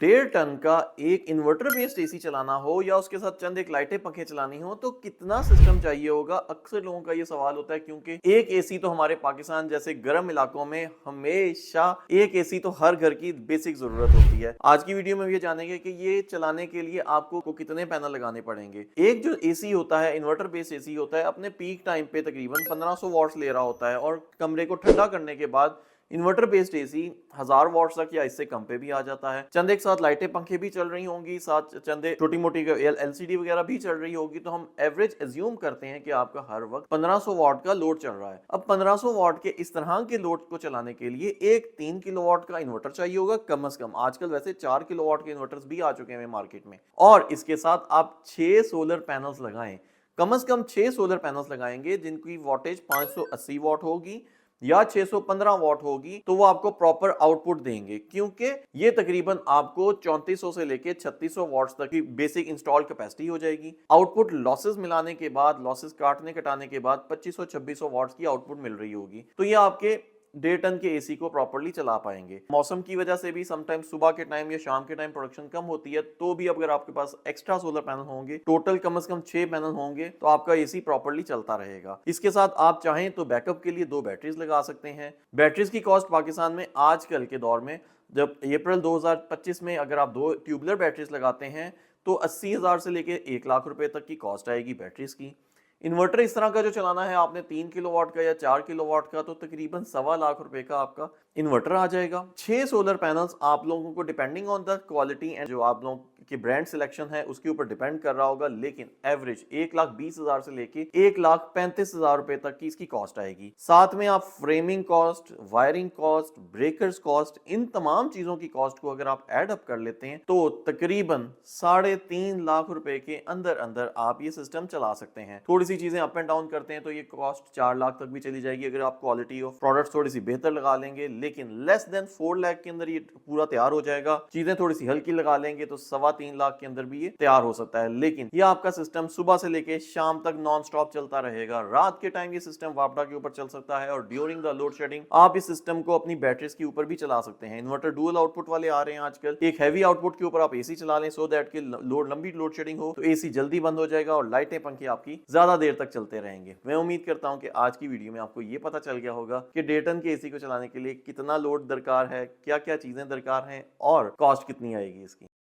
1.5 ton का एक inverter based AC चलाना हो या उसके साथ चंद एक लाइटें पंखे चलानी हो तो कितना सिस्टम चाहिए होगा। अक्सर लोगों का ये सवाल होता है क्योंकि एक एसी तो हमारे पाकिस्तान जैसे गर्म इलाकों में हमेशा एक एसी तो हर घर की बेसिक जरूरत होती है। आज की वीडियो में ये जानेंगे कि ये चलाने के लिए आपको कितने पैनल लगाने पड़ेंगे। एक जो एसी होता है इन्वर्टर बेस्ड एसी होता है अपने पीक टाइम पे तकरीबन 1500 वॉट्स ले रहा होता है और कमरे को ठंडा करने के बाद इन्वर्टर बेस्ड एसी 1000 वॉट्स तक या इससे कम पे भी आ जाता है। चंद एक साथ लाइटें पंखे भी चल रही होंगी, साथ चंदे छोटी मोटी एलसीडी वगैरह भी चल रही होगी, तो हम एवरेज एज्यूम करते हैं कि आपका हर वक्त 1500 वॉट का लोड चल रहा है। अब 1500 वॉट के इस तरह के लोड को चलाने के लिए एक 3 किलोवाट का इन्वर्टर चाहिए होगा कम से कम। आजकल वैसे 4 किलोवाट के इन्वर्टर्स भी आ चुके हैं मार्केट में। और इसके साथ आप 6 सोलर पैनल्स लगाएं, कम से कम 6 सोलर पैनल्स लगाएंगे जिनकी वोल्टेज 580 वॉट होगी या 615 वॉट होगी, तो वो आपको प्रॉपर आउटपुट देंगे क्योंकि ये तकरीबन आपको 3400 से लेके 3600 वॉट्स तक की बेसिक इंस्टॉल कैपेसिटी हो जाएगी। आउटपुट लॉसेस मिलाने के बाद, लॉसेस काटने घटाने के बाद 2500-2600 वॉट्स की आउटपुट मिल रही होगी। तो ये आपके 1.5 टन के एसी को प्रॉपर्ली चला पाएंगे। मौसम की वजह से भी समटाइम सुबह के टाइम या शाम के टाइम प्रोडक्शन कम होती है, तो भी अगर आपके पास एक्स्ट्रा सोलर पैनल होंगे, टोटल कम से कम 6 पैनल होंगे, तो आपका एसी प्रॉपर्ली चलता रहेगा। इसके साथ आप चाहें तो बैकअप के लिए 2 बैटरीज लगा सकते हैं। बैटरीज की कॉस्ट पाकिस्तान में आजकल के दौर में, जब अप्रैल 2025 में अगर आप 2 ट्यूबुलर बैटरीज लगाते हैं तो 80,000 से लेके 1 लाख रुपए तक की कॉस्ट आएगी बैटरीज की। इन्वर्टर इस तरह का जो चलाना है आपने 3 किलोवाट का या 4 किलोवाट का, तो तकरीबन 1.25 लाख रुपए का आपका इन्वर्टर आ जाएगा। 6 सोलर पैनल्स आप लोगों को depending on the quality and जो आप लोगों की ब्रांड सिलेक्शन है उसके ऊपर डिपेंड कर रहा होगा, लेकिन एवरेज 1,20,000 से लेके 1,35,000 रुपए तक की इसकी कॉस्ट आएगी। साथ में आप framing cost, wiring cost, breakers cost, इन तमाम चीजों की कॉस्ट को अगर आप एड अप कर लेते हैं तो तकरीबन 3.5 लाख रुपए के अंदर अंदर आप ये सिस्टम चला सकते हैं। थोड़ी सी चीजें अप एंड डाउन करते हैं तो ये कॉस्ट 4 लाख तक भी चली जाएगी अगर आप क्वालिटी ऑफ प्रोडक्ट्स थोड़ी सी बेहतर लगा लेंगे, लेकिन लेस देन 4 लाख के अंदर ये पूरा तैयार हो जाएगा। चीजें थोड़ी सी हल्की लगा लेंगे तो 3.25 लाख के अंदर भी ये तैयार हो सकता है। लेकिन ये आपका सिस्टम सुबह से लेके शाम तक नॉन स्टॉप चलता रहेगा। रात के टाइम ये सिस्टम वापडा के ऊपर चल सकता है और ड्यूरिंग द लोड शेडिंग आप इस सिस्टम को अपनी बैटरीज के ऊपर भी चला सकते हैं। इन्वर्टर डुअल आउटपुट वाले आ रहे हैं आजकल। एक हैवी आउटपुट के ऊपर आप एसी चला लें सो दैट कि लंबी लोड शेडिंग हो तो एसी जल्दी बंद हो जाएगा और लाइटें पंखे आपकी ज्यादा देर तक चलते रहेंगे। मैं उम्मीद करता हूं कि आज की वीडियो में आपको ये पता चल गया होगा कि 1.5 टन के एसी को चलाने के लिए कितना लोड दरकार है, क्या क्या चीजें दरकार हैं और कॉस्ट कितनी आएगी इसकी।